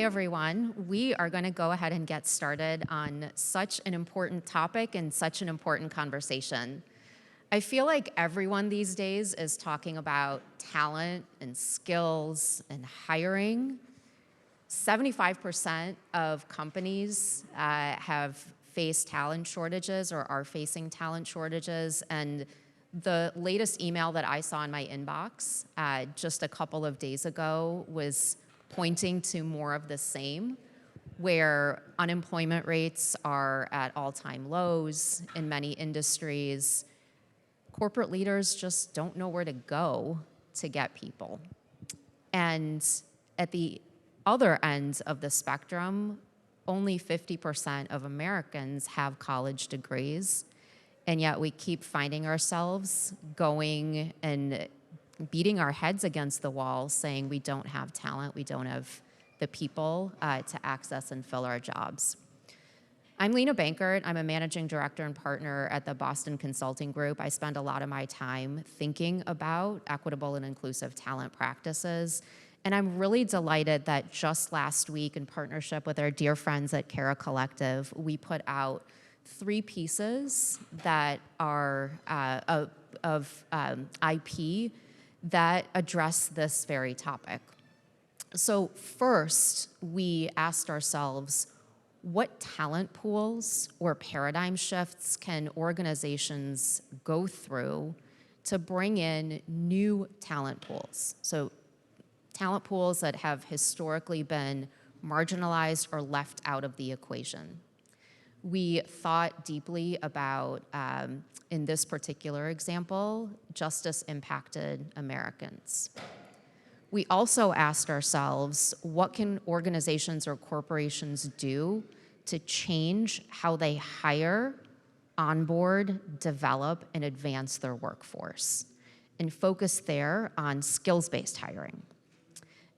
everyone. We are going to go ahead and get started on such an important topic and such an important conversation. I feel like everyone these days is talking about talent and skills and hiring. 75% of companies have faced talent shortages or are facing talent shortages, and the latest email that I saw in my inbox just a couple of days ago was pointing to more of the same, where unemployment rates are at all-time lows in many industries. Corporate leaders just don't know where to go to get people. And at the other end of the spectrum, only 50% of Americans have college degrees, and yet we keep finding ourselves going and beating our heads against the wall saying we don't have talent, we don't have the people to access and fill our jobs. I'm Lina Bankert. I'm a managing director and partner at the Boston Consulting Group. I spend a lot of my time thinking about equitable and inclusive talent practices. And I'm really delighted that just last week, in partnership with our dear friends at Cara Collective, we put out 3 pieces that are of IP that address this very topic. So first, we asked ourselves, what talent pools or paradigm shifts can organizations go through to bring in new talent pools? So talent pools that have historically been marginalized or left out of the equation. We thought deeply about, in this particular example, justice-impacted Americans. We also asked ourselves, what can organizations or corporations do to change how they hire, onboard, develop, and advance their workforce? And focus there on skills-based hiring.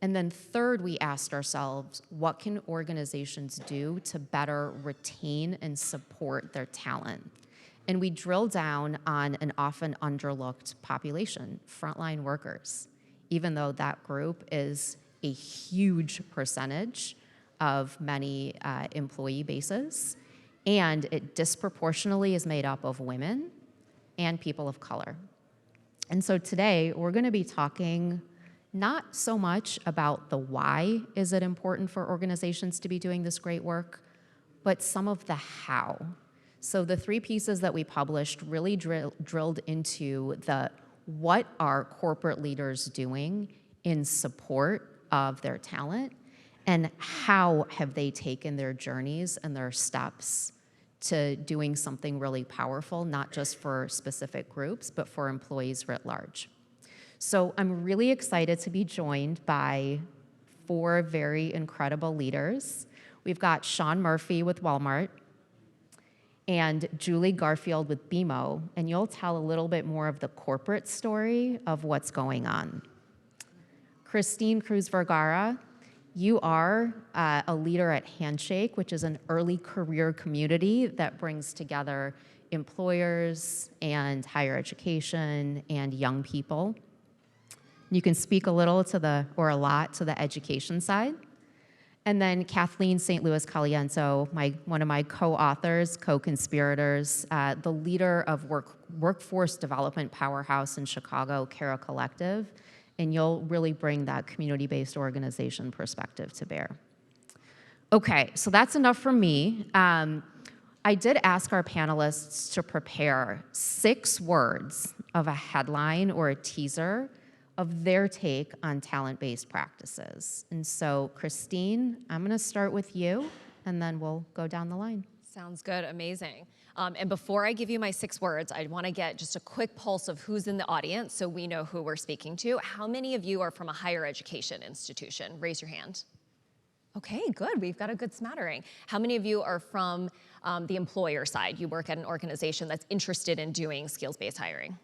And then third, we asked ourselves, what can organizations do to better retain and support their talent? And we drilled down on an often underlooked population, frontline workers, even though that group is a huge percentage of many employee bases, and it disproportionately is made up of women and people of color. And so today, we're gonna be talking not so much about the why is it important for organizations to be doing this great work, but some of the how. So the 3 pieces that we published really drilled into the what are corporate leaders doing in support of their talent, and how have they taken their journeys and their steps to doing something really powerful, not just for specific groups, but for employees writ large. So I'm really excited to be joined by 4 very incredible leaders. We've got Sean Murphy with Walmart and Julie Garfield with BMO, and you'll tell a little bit more of the corporate story of what's going on. Christine Cruzvergara, you are a leader at Handshake, which is an early career community that brings together employers and higher education and young people. You can speak a little to the, or a lot to the education side. And then Kathleen St. Louis Caliento, one of my co-authors, co-conspirators, the leader of workforce development powerhouse in Chicago, Cara Collective, and you'll really bring that community-based organization perspective to bear. Okay, so that's enough from me. I did ask our panelists to prepare 6 words of a headline or a teaser of their take on talent-based practices. And so, Christine, I'm gonna start with you, and then we'll go down the line. Sounds good, amazing. And before I give you my 6 words, I wanna get just a quick pulse of who's in the audience so we know who we're speaking to. How many of you are from a higher education institution? Raise your hand. Okay, good, we've got a good smattering. How many of you are from the employer side? You work at an organization that's interested in doing skills-based hiring.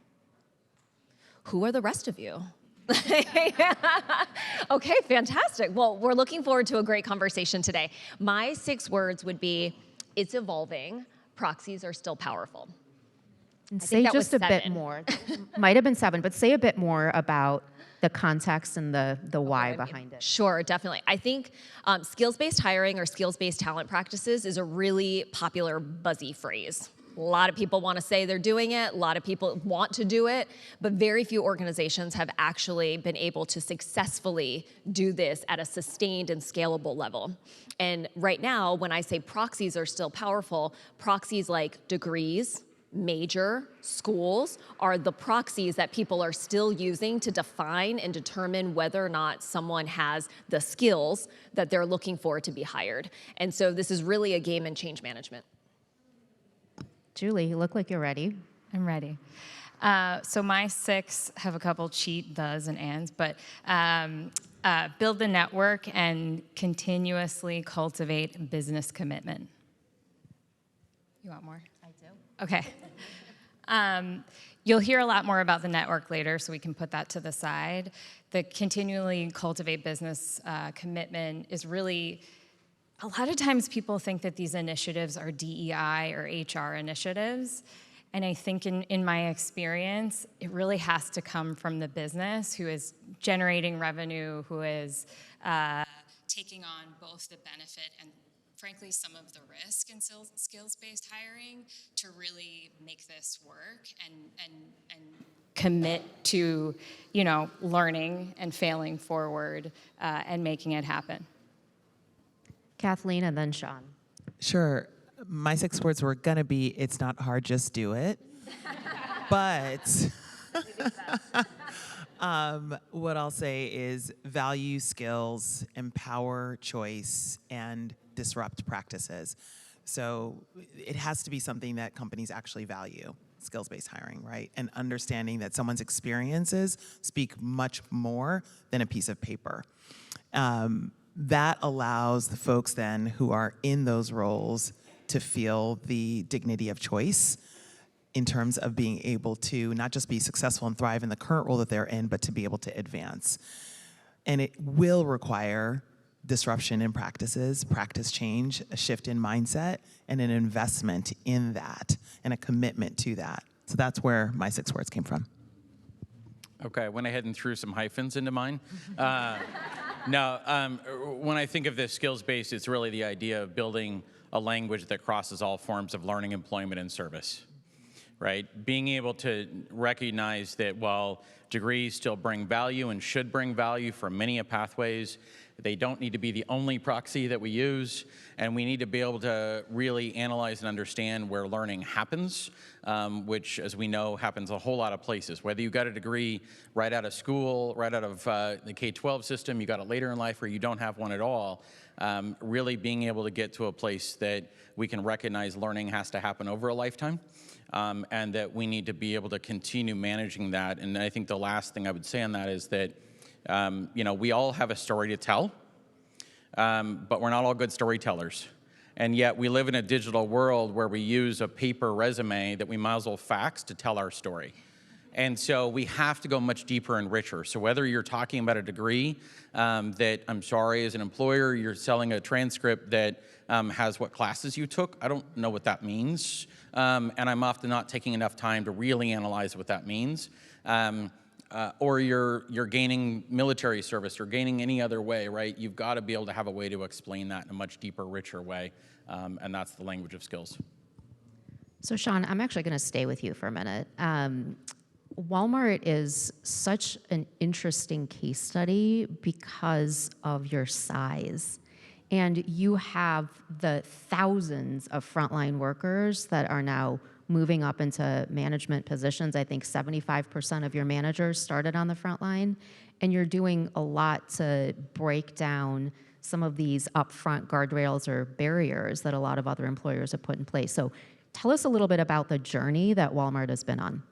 Who are the rest of you? Okay, fantastic. Well, we're looking forward to a great conversation today. My 6 words would be, it's evolving, proxies are still powerful. And say just a bit more. Might have been 7, but say a bit more about the context and the why behind it. Sure, definitely. I think skills-based hiring or skills-based talent practices is a really popular buzzy phrase. A lot of people want to say they're doing it, a lot of people want to do it, but very few organizations have actually been able to successfully do this at a sustained and scalable level. And right now, when I say proxies are still powerful, proxies like degrees, major, schools are the proxies that people are still using to define and determine whether or not someone has the skills that they're looking for to be hired. And so this is really a game in change management. Julie, you look like you're ready. I'm ready. So my 6 have a couple cheat does and ands, but build the network and continuously cultivate business commitment. You want more? I do. Okay. You'll hear a lot more about the network later, so we can put that to the side. The continually cultivate business commitment is really, a lot of times people think that these initiatives are DEI or HR initiatives. And I think in my experience, it really has to come from the business who is generating revenue, who is taking on both the benefit and frankly some of the risk in skills-based hiring to really make this work and commit to, you know, learning and failing forward and making it happen. Kathleen and then Sean. Sure. My 6 words were gonna be, it's not hard, just do it. But what I'll say is value skills, empower choice, and disrupt practices. So it has to be something that companies actually value, skills-based hiring, right? And understanding that someone's experiences speak much more than a piece of paper. That allows the folks then who are in those roles to feel the dignity of choice in terms of being able to not just be successful and thrive in the current role that they're in, but to be able to advance. And it will require disruption in practices, practice change, a shift in mindset, and an investment in that, and a commitment to that. So that's where my 6 words came from. Okay, I went ahead and threw some hyphens into mine. No, when I think of this skills-based, it's really the idea of building a language that crosses all forms of learning, employment, and service, right? Being able to recognize that while degrees still bring value and should bring value for many pathways, they don't need to be the only proxy that we use, and we need to be able to really analyze and understand where learning happens, which, as we know, happens a whole lot of places. Whether you got a degree right out of school, right out of the K-12 system, you got it later in life, or you don't have one at all, really being able to get to a place that we can recognize learning has to happen over a lifetime, and that we need to be able to continue managing that. And I think the last thing I would say on that is that you know, we all have a story to tell, but we're not all good storytellers. And yet we live in a digital world where we use a paper resume that we might as well fax to tell our story. And so we have to go much deeper and richer. So whether you're talking about a degree that, I'm sorry, as an employer, you're selling a transcript that has what classes you took, I don't know what that means. And I'm often not taking enough time to really analyze what that means. Or you're gaining military service or gaining any other way, right? You've got to be able to have a way to explain that in a much deeper, richer way, and that's the language of skills. So Sean, I'm actually going to stay with you for a minute. Walmart is such an interesting case study because of your size. And you have the thousands of frontline workers that are now moving up into management positions. I think 75% of your managers started on the front line, and you're doing a lot to break down some of these upfront guardrails or barriers that a lot of other employers have put in place. So tell us a little bit about the journey that Walmart has been on.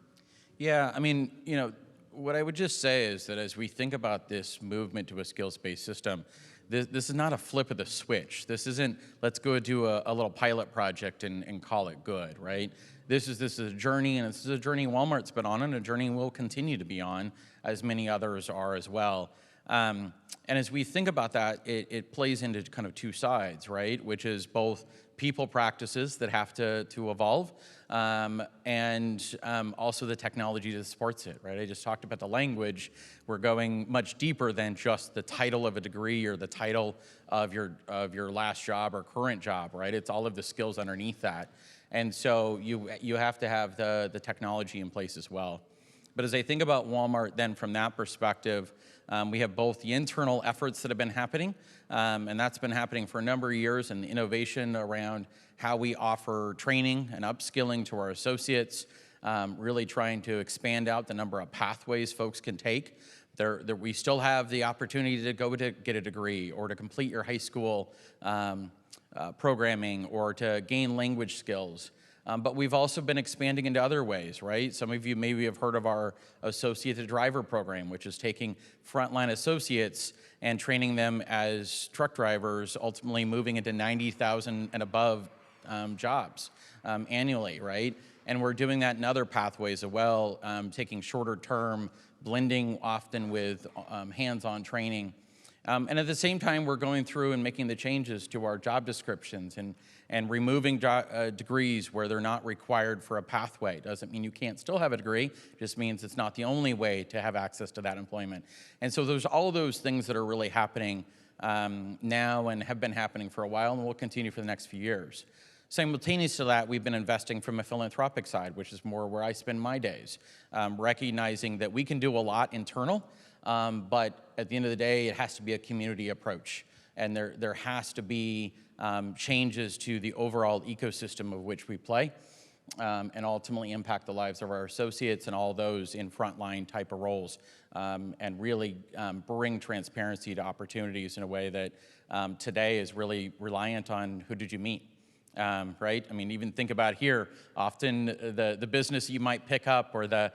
Yeah, I mean, you know, what I would just say is that as we think about this movement to a skills-based system, this is not a flip of the switch. This isn't, let's go do a little pilot project and call it good, right? This is a journey, and this is a journey Walmart's been on, and a journey we'll continue to be on, as many others are as well. And as we think about that, it plays into kind of two sides, right? Which is both people practices that have to evolve, and also the technology that supports it, right? I just talked about the language. We're going much deeper than just the title of a degree or the title of your last job or current job, right? It's all of the skills underneath that. And so you have to have the technology in place as well. But as I think about Walmart then from that perspective, we have both the internal efforts that have been happening, and that's been happening for a number of years, and the innovation around how we offer training and upskilling to our associates, really trying to expand out the number of pathways folks can take. We still have the opportunity to go to get a degree or to complete your high school programming or to gain language skills. But we've also been expanding into other ways, right? Some of you maybe have heard of our Associate to Driver program, which is taking frontline associates and training them as truck drivers, ultimately moving into 90,000 and above jobs annually, right? And we're doing that in other pathways as well, taking shorter term, blending often with hands-on training. And at the same time, we're going through and making the changes to our job descriptions and removing degrees where they're not required for a pathway. Doesn't mean you can't still have a degree, just means it's not the only way to have access to that employment. And so there's all of those things that are really happening now and have been happening for a while and will continue for the next few years. Simultaneous to that, we've been investing from a philanthropic side, which is more where I spend my days, recognizing that we can do a lot internal, but at the end of the day, it has to be a community approach. And there has to be changes to the overall ecosystem of which we play, and ultimately impact the lives of our associates and all those in frontline type of roles, and really bring transparency to opportunities in a way that today is really reliant on who did you meet. Right? I mean, even think about here, often the business you might pick up or the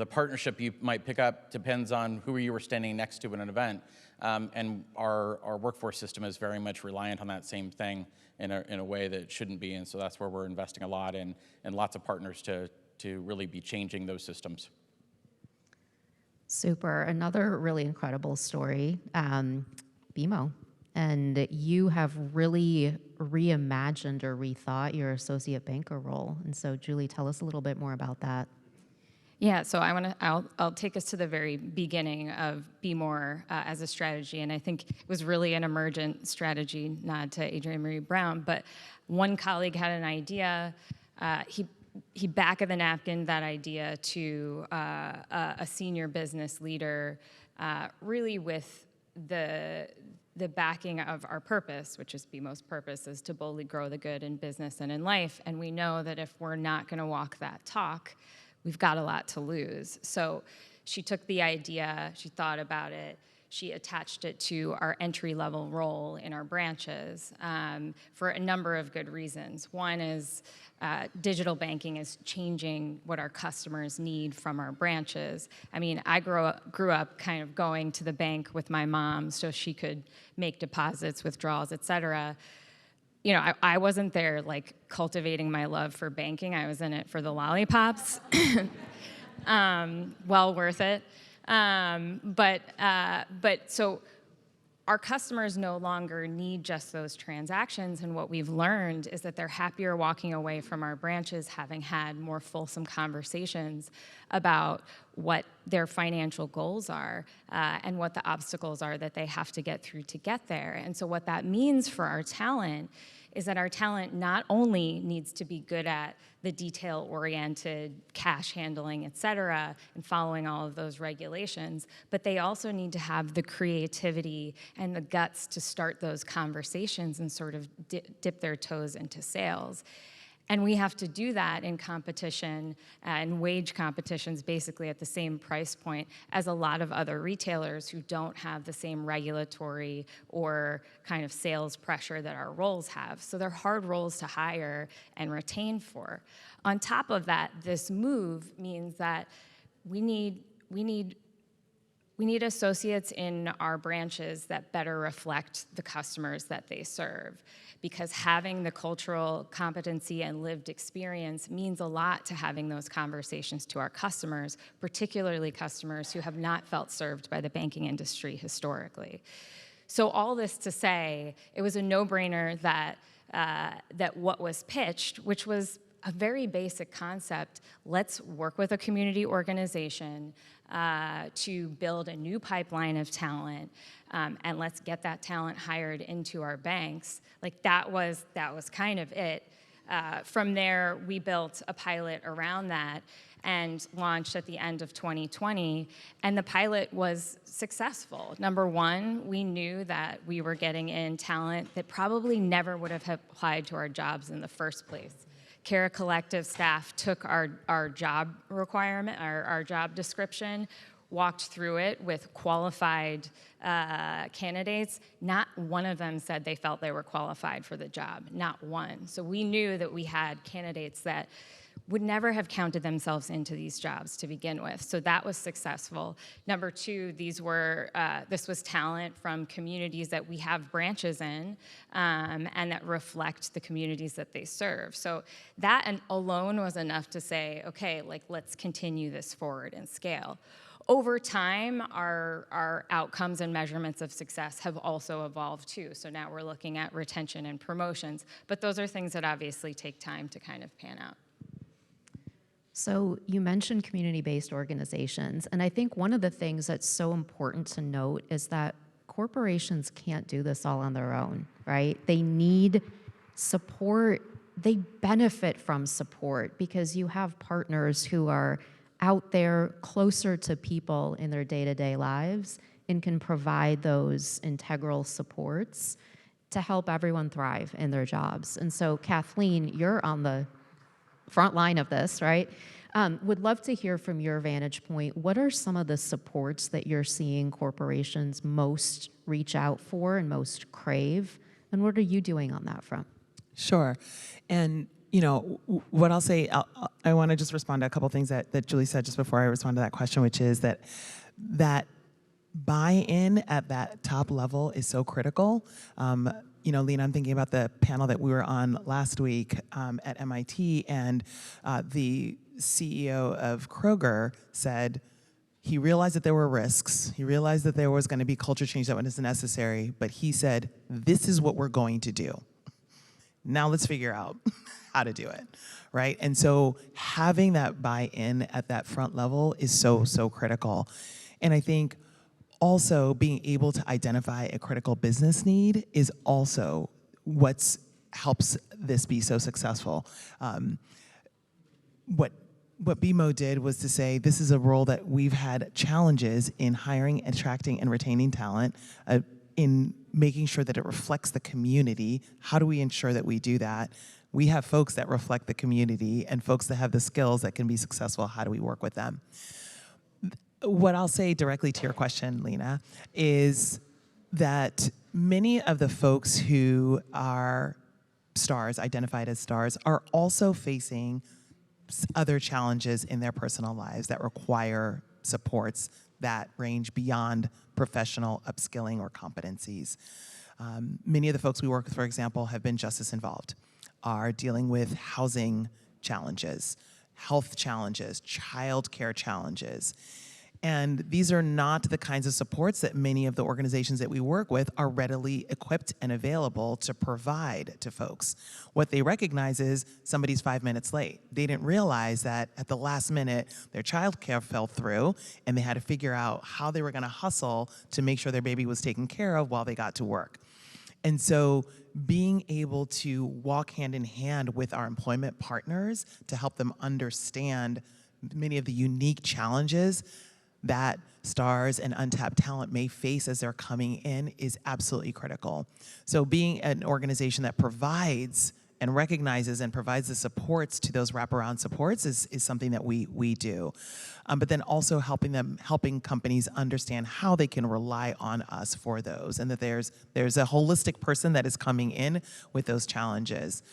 partnership you might pick up depends on who you were standing next to in an event. And our workforce system is very much reliant on that same thing in a way that it shouldn't be. And so that's where we're investing a lot in, and lots of partners to really be changing those systems. Super. Another really incredible story, BMO. And you have really reimagined or rethought your associate banker role. And so, Julie, tell us a little bit more about that. Yeah, so I'll take us to the very beginning of Be More as a strategy, and I think it was really an emergent strategy, nod to Adrienne Marie Brown, but one colleague had an idea, he back of the napkin that idea to a senior business leader, really with the backing of our purpose, which is BMO's purpose, is to boldly grow the good in business and in life. And we know that if we're not going to walk that talk, we've got a lot to lose. So she took the idea, she thought about it, she attached it to our entry-level role in our branches for a number of good reasons. One is digital banking is changing what our customers need from our branches. I mean, I grew up kind of going to the bank with my mom so she could make deposits, withdrawals, et cetera. You know, I wasn't there like cultivating my love for banking. I was in it for the lollipops. Well worth it. But so our customers no longer need just those transactions, and what we've learned is that they're happier walking away from our branches having had more fulsome conversations about what their financial goals are and what the obstacles are that they have to get through to get there. And so what that means for our talent is that our talent not only needs to be good at the detail-oriented cash handling, et cetera, and following all of those regulations, but they also need to have the creativity and the guts to start those conversations and sort of dip their toes into sales. And we have to do that in competition and wage competitions basically at the same price point as a lot of other retailers who don't have the same regulatory or kind of sales pressure that our roles have. So they're hard roles to hire and retain for. On top of that, this move means that we need we need associates in our branches that better reflect the customers that they serve, because having the cultural competency and lived experience means a lot to having those conversations to our customers, particularly customers who have not felt served by the banking industry historically. So all this to say, it was a no-brainer that what was pitched, which was a very basic concept, let's work with a community organization to build a new pipeline of talent, and let's get that talent hired into our banks. Like that was kind of it. From there, we built a pilot around that and launched at the end of 2020, and the pilot was successful. Number one, we knew that we were getting in talent that probably never would have applied to our jobs in the first place. Cara Collective staff took our job requirement, our job description, walked through it with qualified candidates. Not one of them said they felt they were qualified for the job, not one. So we knew that we had candidates that would never have counted themselves into these jobs to begin with. So that was successful. Number two, this was talent from communities that we have branches in, and that reflect the communities that they serve. So that alone was enough to say, okay, like let's continue this forward and scale. Over time, our outcomes and measurements of success have also evolved too. So now we're looking at retention and promotions, but those are things that obviously take time to kind of pan out. So you mentioned community-based organizations, and I think one of the things that's so important to note is that corporations can't do this all on their own, right? They need support. They benefit from support because you have partners who are out there closer to people in their day-to-day lives and can provide those integral supports to help everyone thrive in their jobs. And so, Kathleen, you're on the front line of this, right? Would love to hear from your vantage point. What are some of the supports that you're seeing corporations most reach out for and most crave? And what are you doing on that front? Sure. And, you know, what I'll say, I want to just respond to a couple things that Julie said just before I respond to that question, which is that buy-in at that top level is so critical. You know, Lina, I'm thinking about the panel that we were on last week at MIT, and the CEO of Kroger said he realized that there were risks. He realized that there was going to be culture change that was necessary, but he said, this is what we're going to do. Now let's figure out how to do it, right? And so having that buy-in at that front level is so, so critical. And I think also being able to identify a critical business need is also what helps this be so successful. What BMO did was to say, this is a role that we've had challenges in hiring, attracting, and retaining talent, in making sure that it reflects the community. How do we ensure that we do that? We have folks that reflect the community and folks that have the skills that can be successful. How do we work with them? What I'll say directly to your question, Lina, is that many of the folks who are stars, identified as stars, are also facing other challenges in their personal lives that require supports that range beyond professional upskilling or competencies. Many of the folks we work with, for example, have been justice involved, are dealing with housing challenges, health challenges, child care challenges. And these are not the kinds of supports that many of the organizations that we work with are readily equipped and available to provide to folks. What they recognize is somebody's 5 minutes late. They didn't realize that at the last minute, their child care fell through, and they had to figure out how they were gonna hustle to make sure their baby was taken care of while they got to work. And so being able to walk hand in hand with our employment partners to help them understand many of the unique challenges that stars and untapped talent may face as they're coming in is absolutely critical. So being an organization that provides and recognizes and provides the supports to those wraparound supports is something that we do. But then also helping companies understand how they can rely on us for those, and that there's a holistic person that is coming in with those challenges.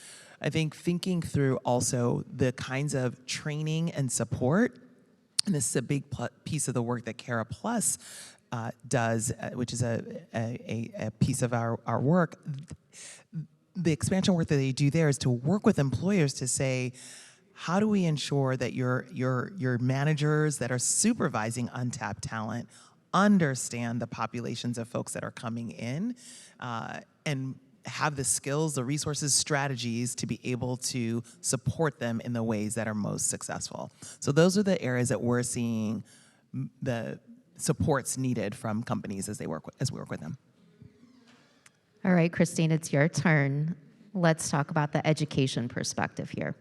I think thinking through also the kinds of training and support and this is a big piece of the work that Cara Plus does, which is a piece of our work. The expansion work that they do there is to work with employers to say, how do we ensure that your managers that are supervising untapped talent understand the populations of folks that are coming in, and have the skills, the resources, strategies to be able to support them in the ways that are most successful. So those are the areas that we're seeing the supports needed from companies as we work with them. All right, Christine, it's your turn. Let's talk about the education perspective here.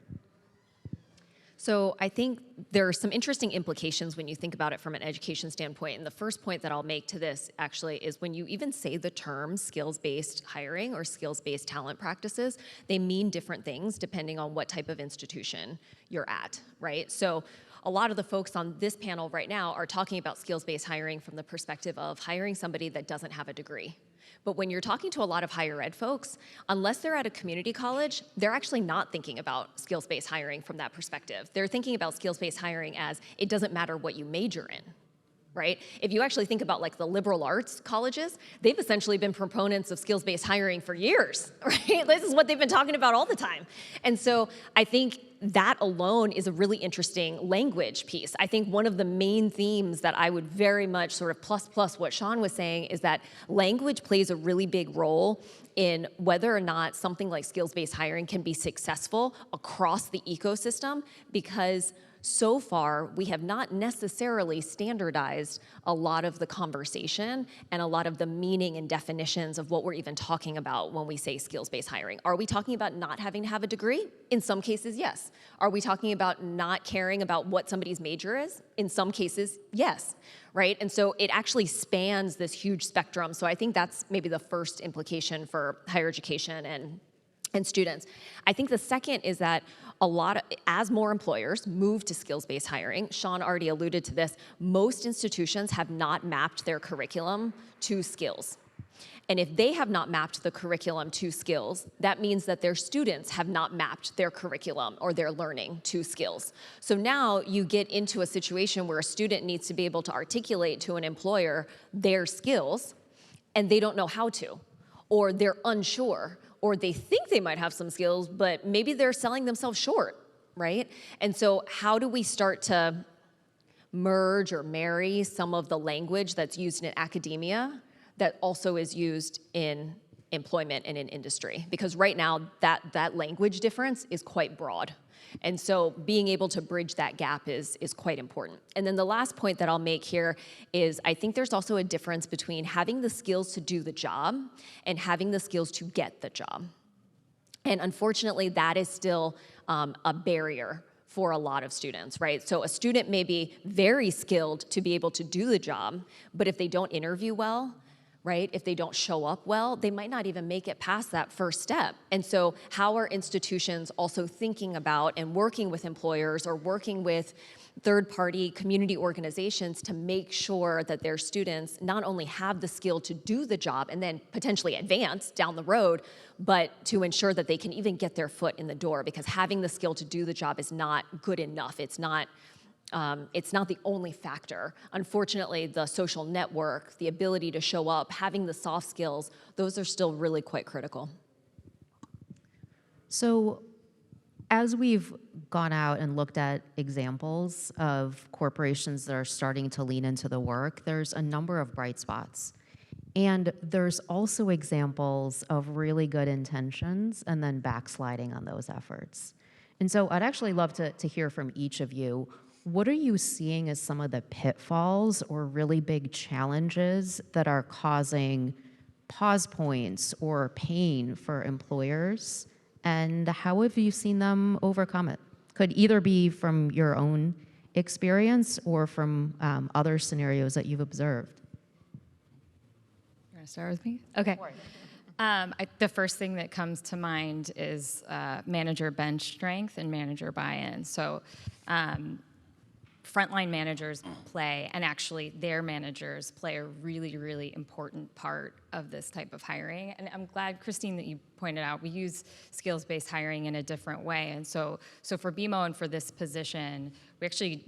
So I think there are some interesting implications when you think about it from an education standpoint. And the first point that I'll make to this actually is when you even say the term skills-based hiring or skills-based talent practices, they mean different things depending on what type of institution you're at, right? So a lot of the folks on this panel right now are talking about skills-based hiring from the perspective of hiring somebody that doesn't have a degree. But when you're talking to a lot of higher ed folks, unless they're at a community college, they're actually not thinking about skills-based hiring from that perspective. They're thinking about skills-based hiring as it doesn't matter what you major in, right? If you actually think about like the liberal arts colleges, they've essentially been proponents of skills-based hiring for years, right? This is what they've been talking about all the time. And so I think that alone is a really interesting language piece. I think one of the main themes that I would very much sort of plus what Sean was saying is that language plays a really big role in whether or not something like skills-based hiring can be successful across the ecosystem, because so far, we have not necessarily standardized a lot of the conversation and a lot of the meaning and definitions of what we're even talking about when we say skills-based hiring. Are we talking about not having to have a degree? In some cases, yes. Are we talking about not caring about what somebody's major is? In some cases, yes, right? And so it actually spans this huge spectrum. So I think that's maybe the first implication for higher education and students. I think the second is that as more employers move to skills-based hiring, Sean already alluded to this, most institutions have not mapped their curriculum to skills. And if they have not mapped the curriculum to skills, that means that their students have not mapped their curriculum or their learning to skills. So now you get into a situation where a student needs to be able to articulate to an employer their skills, and they don't know how to, or they're unsure, or they think they might have some skills, but maybe they're selling themselves short, right? And so how do we start to merge or marry some of the language that's used in academia that also is used in employment and in industry? Because right now, that language difference is quite broad. And so being able to bridge that gap is quite important. And then the last point that I'll make here is I think there's also a difference between having the skills to do the job and having the skills to get the job. And unfortunately, that is still a barrier for a lot of students, right? So a student may be very skilled to be able to do the job, but if they don't interview well, right? If they don't show up well, they might not even make it past that first step. And so how are institutions also thinking about and working with employers or working with third-party community organizations to make sure that their students not only have the skill to do the job and then potentially advance down the road, but to ensure that they can even get their foot in the door, because having the skill to do the job is not good enough. It's not the only factor. Unfortunately, the social network, the ability to show up, having the soft skills, those are still really quite critical. So as we've gone out and looked at examples of corporations that are starting to lean into the work, there's a number of bright spots. And there's also examples of really good intentions and then backsliding on those efforts. And so I'd actually love to hear from each of you. What are you seeing as some of the pitfalls or really big challenges that are causing pause points or pain for employers? And how have you seen them overcome it? Could either be from your own experience or from other scenarios that you've observed. You want to start with me? Okay. The first thing that comes to mind is manager bench strength and manager buy-in. So frontline managers play, and actually their managers play a really, really important part of this type of hiring. And I'm glad, Christine, that you pointed out we use skills-based hiring in a different way. And so for BMO and for this position, we actually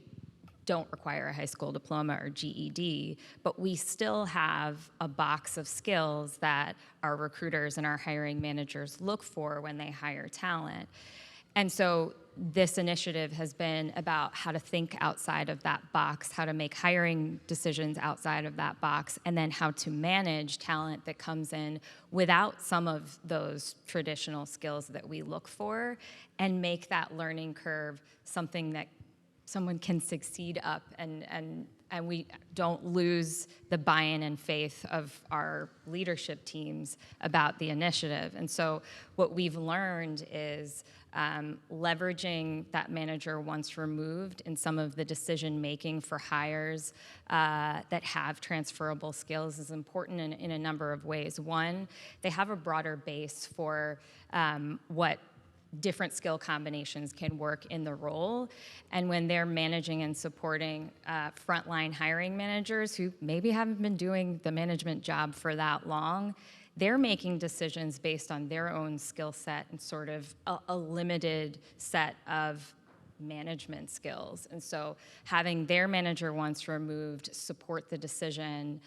don't require a high school diploma or GED, but we still have a box of skills that our recruiters and our hiring managers look for when they hire talent. And so this initiative has been about how to think outside of that box, how to make hiring decisions outside of that box, and then how to manage talent that comes in without some of those traditional skills that we look for, and make that learning curve something that someone can succeed up, and we don't lose the buy-in and faith of our leadership teams about the initiative. And so what we've learned is leveraging that manager once removed in some of the decision-making for hires that have transferable skills is important in a number of ways. One, they have a broader base for what different skill combinations can work in the role. And when they're managing and supporting frontline hiring managers who maybe haven't been doing the management job for that long, they're making decisions based on their own skill set and sort of a limited set of management skills. And so having their manager once removed support the decision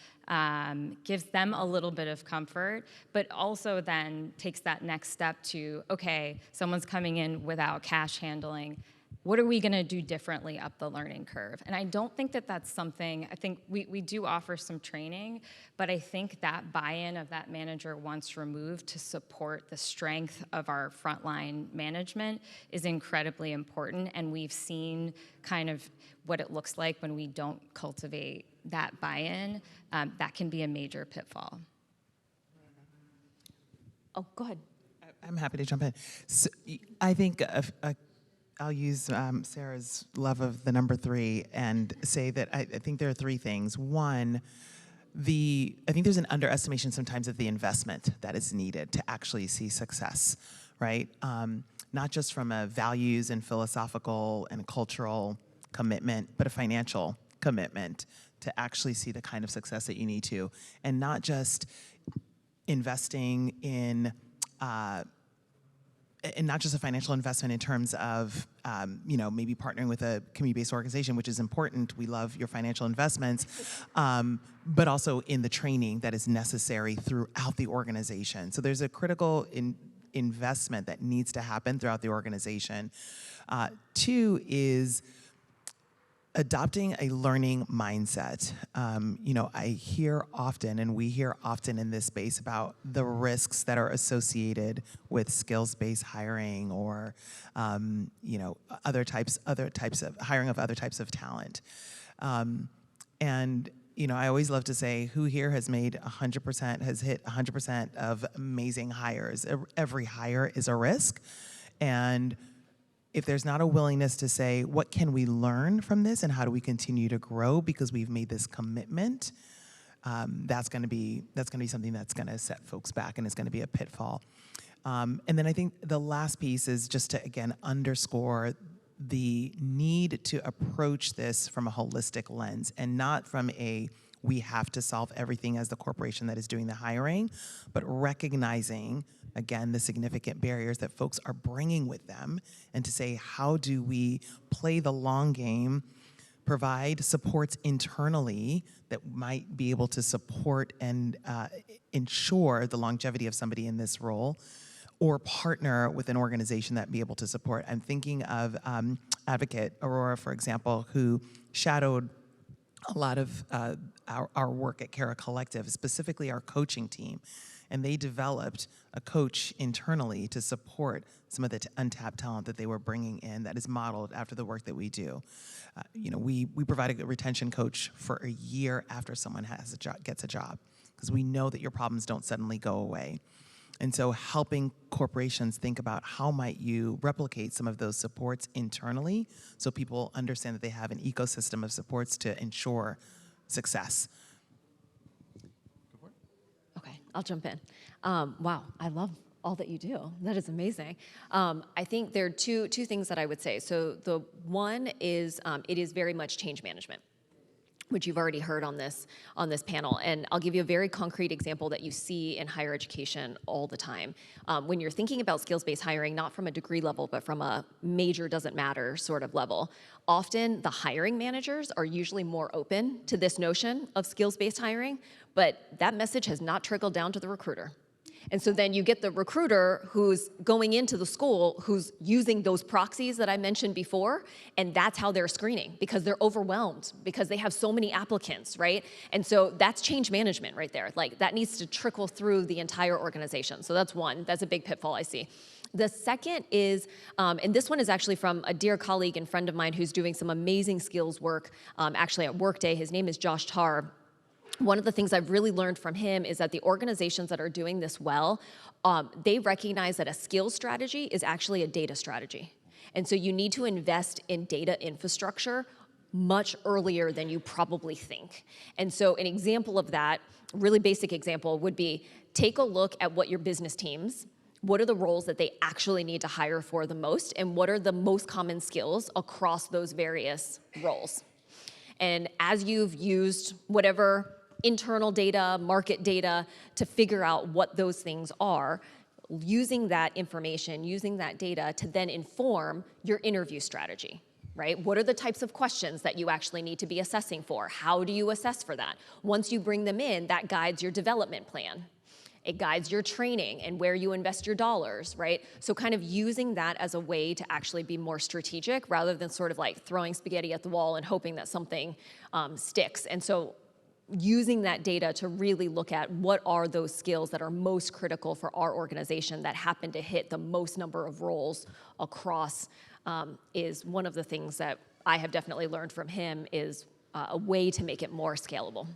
gives them a little bit of comfort, but also then takes that next step to, okay, someone's coming in without cash handling. What are we going to do differently up the learning curve? And I don't think that that's something, I think we do offer some training, but I think that buy-in of that manager once removed to support the strength of our frontline management is incredibly important. And we've seen kind of what it looks like when we don't cultivate that buy-in. That can be a major pitfall. Oh, go ahead. I'm happy to jump in. So, I think I'll use Sarah's love of the number 3 and say that I think there are 3 things. One, I think there's an underestimation sometimes of the investment that is needed to actually see success, right? Not just from a values and philosophical and cultural commitment, but a financial commitment to actually see the kind of success that you need to. And not just investing in and not just a financial investment in terms of, maybe partnering with a community-based organization, which is important. We love your financial investments, but also in the training that is necessary throughout the organization. So there's a critical investment that needs to happen throughout the organization. 2 is adopting a learning mindset. I hear often, and we hear often in this space about the risks that are associated with skills-based hiring or, other types of hiring of other types of talent. I always love to say, who here has made 100%, has hit 100% of amazing hires? Every hire is a risk, and if there's not a willingness to say, what can we learn from this and how do we continue to grow because we've made this commitment, that's going to be something that's going to set folks back and is going to be a pitfall. And then I think the last piece is just to, again, underscore the need to approach this from a holistic lens and not from we have to solve everything as the corporation that is doing the hiring, but recognizing, again, the significant barriers that folks are bringing with them, and to say, how do we play the long game, provide supports internally that might be able to support and ensure the longevity of somebody in this role, or partner with an organization that be able to support. I'm thinking of Advocate Aurora, for example, who shadowed a lot of our work at Cara Collective, specifically our coaching team. And they developed a coach internally to support some of the untapped talent that they were bringing in that is modeled after the work that we do. We provide a retention coach for a year after someone gets a job, because we know that your problems don't suddenly go away. And so helping corporations think about how might you replicate some of those supports internally so people understand that they have an ecosystem of supports to ensure success. Okay, I'll jump in. Wow, I love all that you do. That is amazing. I think there are two things that I would say. So the one is it is very much change management. which you've already heard on this panel. And I'll give you a very concrete example that you see in higher education all the time. When you're thinking about skills-based hiring, not from a degree level, but from a major doesn't matter sort of level, often the hiring managers are usually more open to this notion of skills-based hiring, but that message has not trickled down to the recruiter. And so then you get the recruiter who's going into the school who's using those proxies that I mentioned before, and that's how they're screening because they're overwhelmed because they have so many applicants, right? And so that's change management right there. Like that needs to trickle through the entire organization. So that's one, that's a big pitfall I see. The second is, and this one is actually from a dear colleague and friend of mine who's doing some amazing skills work actually at Workday. His name is Josh Tarr. One of the things I've really learned from him is that the organizations that are doing this well, they recognize that a skills strategy is actually a data strategy. And so you need to invest in data infrastructure much earlier than you probably think. And so an example of that, really basic example, would be take a look at what your business teams, what are the roles that they actually need to hire for the most, and what are the most common skills across those various roles. And as you've used whatever internal data, market data to figure out what those things are, using that information, using that data to then inform your interview strategy, right? What are the types of questions that you actually need to be assessing for? How do you assess for that? Once you bring them in, that guides your development plan. It guides your training and where you invest your dollars, right? So kind of using that as a way to actually be more strategic rather than sort of like throwing spaghetti at the wall and hoping that something sticks. And so using that data to really look at what are those skills that are most critical for our organization that happen to hit the most number of roles across is one of the things that I have definitely learned from him is a way to make it more scalable.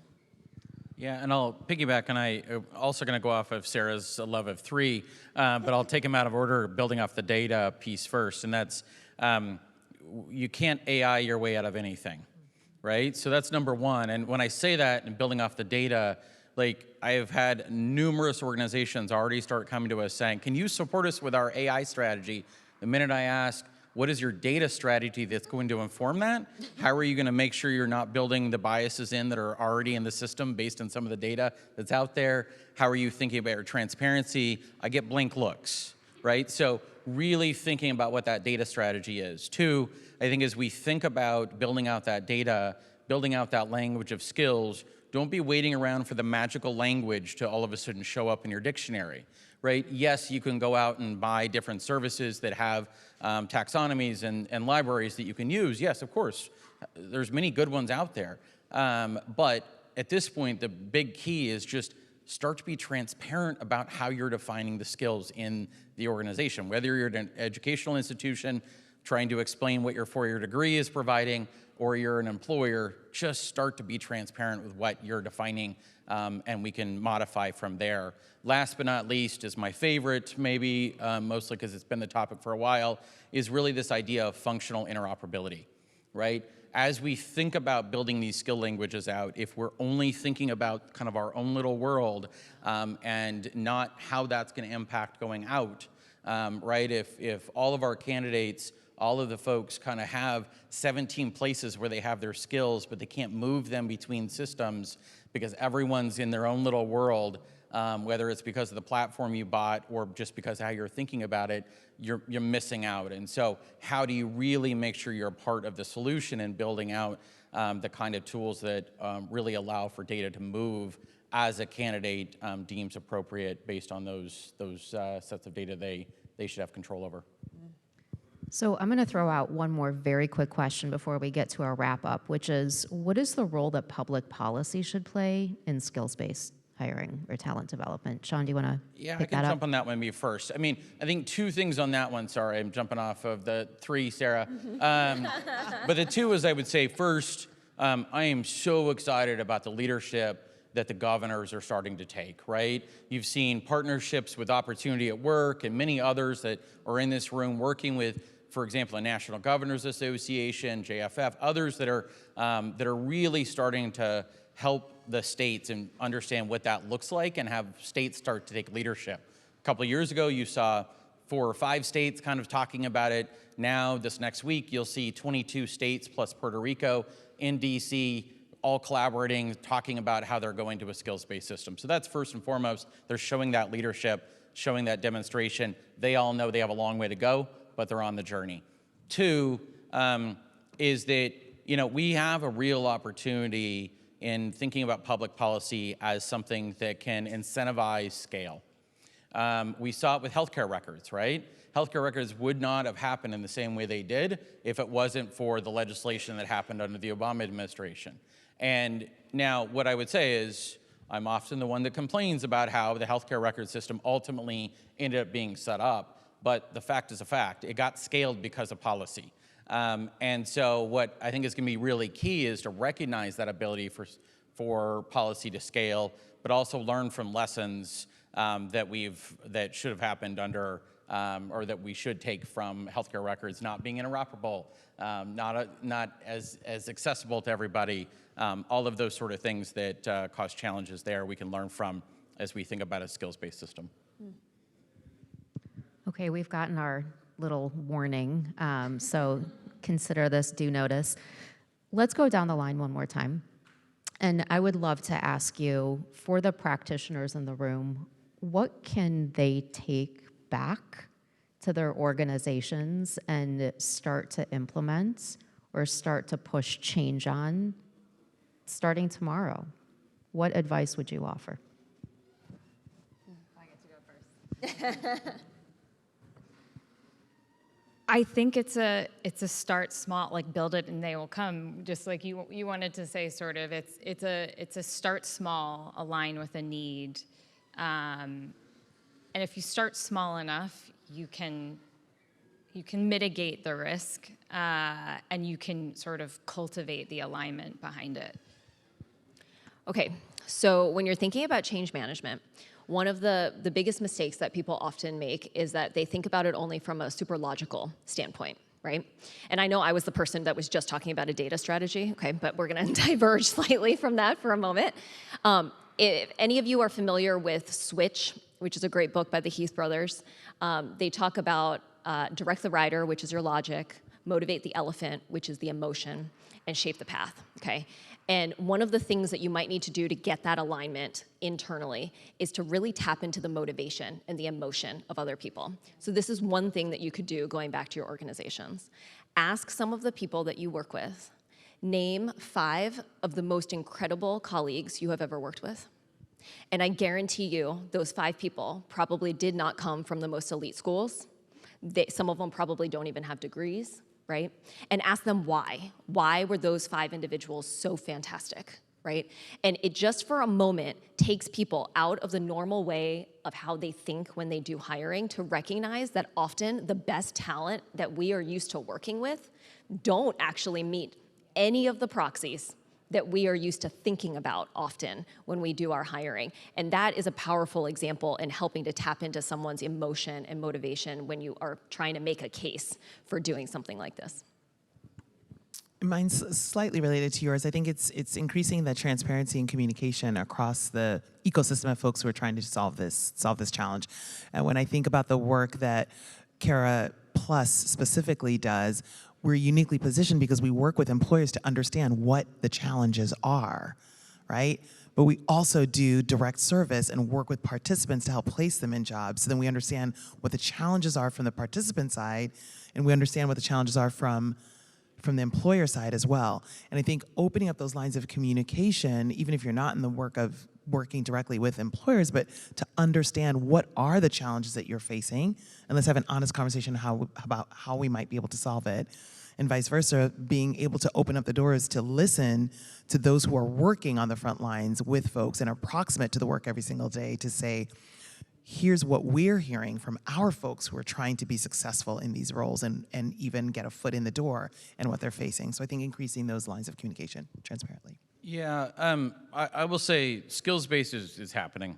Yeah, and I'll piggyback, and I'm also going to go off of Sarah's love of three, but I'll take them out of order, building off the data piece first, and that's you can't AI your way out of anything, right? So that's number one, and when I say that and building off the data, like I have had numerous organizations already start coming to us saying, can you support us with our AI strategy? The minute I ask, what is your data strategy that's going to inform that? How are you going to make sure you're not building the biases in that are already in the system based on some of the data that's out there? How are you thinking about your transparency? I get blank looks, right? So really thinking about what that data strategy is. Two, I think as we think about building out that data, building out that language of skills, don't be waiting around for the magical language to all of a sudden show up in your dictionary, right? Yes, you can go out and buy different services that have taxonomies and libraries that you can use. Yes, of course, there's many good ones out there. But at this point, the big key is just start to be transparent about how you're defining the skills in the organization. Whether you're an educational institution trying to explain what your four-year degree is providing, or you're an employer, just start to be transparent with what you're defining, and we can modify from there. Last but not least is my favorite, maybe mostly because it's been the topic for a while, is really this idea of functional interoperability, right? As we think about building these skill languages out, if we're only thinking about kind of our own little world and not how that's going to impact going out, right? If all of our candidates, all of the folks kind of have 17 places where they have their skills, but they can't move them between systems because everyone's in their own little world, whether it's because of the platform you bought or just because of how you're thinking about it, you're missing out. And so how do you really make sure you're a part of the solution in building out the kind of tools that really allow for data to move as a candidate deems appropriate based on those sets of data they should have control over? So I'm going to throw out one more very quick question before we get to our wrap up, which is, what is the role that public policy should play in skills-based hiring or talent development? Sean, do you want to Yeah, pick I can that jump up? on that one maybe first. I mean, I think two things on that one. Sorry, I'm jumping off of the three, Sarah. But the two is, I would say, first, I am so excited about the leadership that the governors are starting to take, right? You've seen partnerships with Opportunity at Work and many others that are in this room working with, for example, the National Governors Association, JFF, others that are really starting to help the states and understand what that looks like and have states start to take leadership. A couple of years ago, you saw 4 or 5 states kind of talking about it. Now, this next week, you'll see 22 states plus Puerto Rico in DC all collaborating, talking about how they're going to a skills-based system. So that's first and foremost. They're showing that leadership, showing that demonstration. They all know they have a long way to go, but they're on the journey. Two, is that we have a real opportunity in thinking about public policy as something that can incentivize scale. We saw it with healthcare records, right? Healthcare records would not have happened in the same way they did if it wasn't for the legislation that happened under the Obama administration. And now what I would say is, I'm often the one that complains about how the healthcare record system ultimately ended up being set up, but the fact is a fact. It got scaled because of policy. And so what I think is going to be really key is to recognize that ability for policy to scale, but also learn from lessons that should have happened under, or that we should take from healthcare records not being interoperable, not as accessible to everybody, all of those sort of things that cause challenges there we can learn from as we think about a skills-based system. Okay, we've gotten our little warning, so consider this due notice. Let's go down the line one more time. And I would love to ask you, for the practitioners in the room, what can they take back to their organizations and start to implement or start to push change on starting tomorrow? What advice would you offer? I get to go first. I think it's a start small, like build it and they will come. Just like you wanted to say, sort of. It's a start small, align with a need, and if you start small enough, you can mitigate the risk, and you can sort of cultivate the alignment behind it. Okay, so when you're thinking about change management, one of the biggest mistakes that people often make is that they think about it only from a super logical standpoint, right? And I know I was the person that was just talking about a data strategy, okay, but we're gonna diverge slightly from that for a moment. If any of you are familiar with Switch, which is a great book by the Heath brothers, they talk about direct the rider, which is your logic, motivate the elephant, which is the emotion, and shape the path, okay? And one of the things that you might need to do to get that alignment internally is to really tap into the motivation and the emotion of other people. So this is one thing that you could do going back to your organizations. Ask some of the people that you work with. Name 5 of the most incredible colleagues you have ever worked with. And I guarantee you, those 5 people probably did not come from the most elite schools. Some of them probably don't even have degrees, right? And ask them why. Why were those 5 individuals so fantastic, right? And it just for a moment takes people out of the normal way of how they think when they do hiring to recognize that often the best talent that we are used to working with don't actually meet any of the proxies that we are used to thinking about often when we do our hiring. And that is a powerful example in helping to tap into someone's emotion and motivation when you are trying to make a case for doing something like this. Mine's slightly related to yours. I think it's increasing the transparency and communication across the ecosystem of folks who are trying to solve this challenge. And when I think about the work that Cara Plus specifically does, we're uniquely positioned because we work with employers to understand what the challenges are, right? But we also do direct service and work with participants to help place them in jobs. So then we understand what the challenges are from the participant side, and we understand what the challenges are from the employer side as well. And I think opening up those lines of communication, even if you're not in the work of working directly with employers, but to understand what are the challenges that you're facing, and let's have an honest conversation about how we might be able to solve it, and vice versa, being able to open up the doors to listen to those who are working on the front lines with folks and are proximate to the work every single day to say, here's what we're hearing from our folks who are trying to be successful in these roles and even get a foot in the door and what they're facing. So I think increasing those lines of communication transparently. Yeah, I will say skills-based is happening.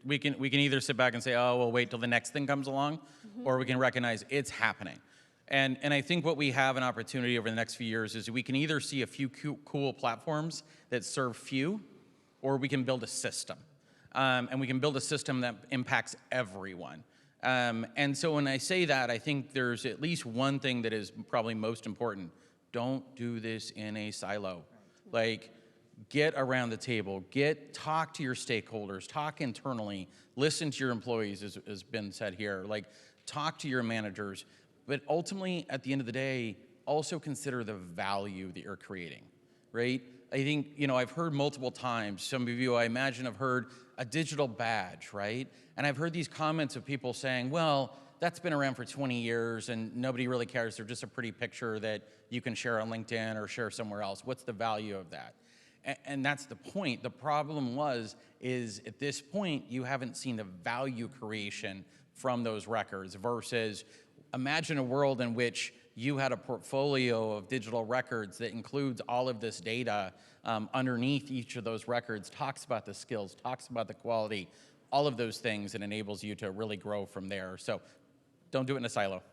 We can either sit back and say, oh, we'll wait till the next thing comes along, or we can recognize it's happening. And I think what we have an opportunity over the next few years is we can either see a few cool platforms that serve few, or we can build a system. And we can build a system that impacts everyone. And so when I say that, I think there's at least one thing that is probably most important. Don't do this in a silo. Like, get around the table, talk to your stakeholders, talk internally, listen to your employees, as has been said here, like talk to your managers, but ultimately at the end of the day, also consider the value that you're creating, right? I think, I've heard multiple times, some of you I imagine have heard a digital badge, right? And I've heard these comments of people saying, well, that's been around for 20 years and nobody really cares. They're just a pretty picture that you can share on LinkedIn or share somewhere else. What's the value of that? And that's the point. The problem is at this point, you haven't seen the value creation from those records versus imagine a world in which you had a portfolio of digital records that includes all of this data underneath each of those records, talks about the skills, talks about the quality, all of those things, and enables you to really grow from there. So don't do it in a silo.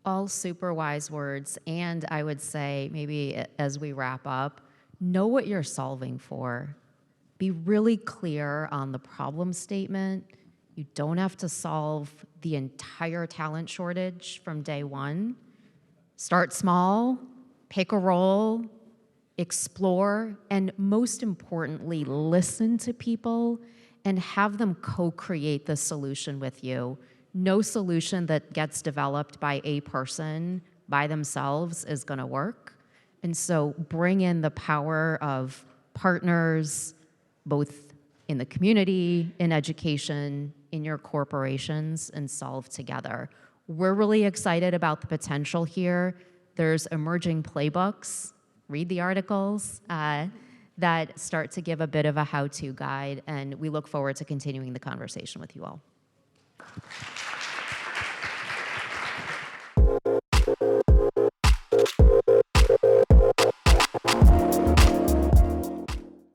All super wise words. And I would say, maybe as we wrap up, know what you're solving for. Be really clear on the problem statement. You don't have to solve the entire talent shortage from day one. Start small, pick a role, explore, and most importantly, listen to people and have them co-create the solution with you. No solution that gets developed by a person by themselves is going to work. And so bring in the power of partners, both in the community, in education, in your corporations, and solve together. We're really excited about the potential here. There's emerging playbooks, read the articles, that start to give a bit of a how-to guide, and we look forward to continuing the conversation with you all.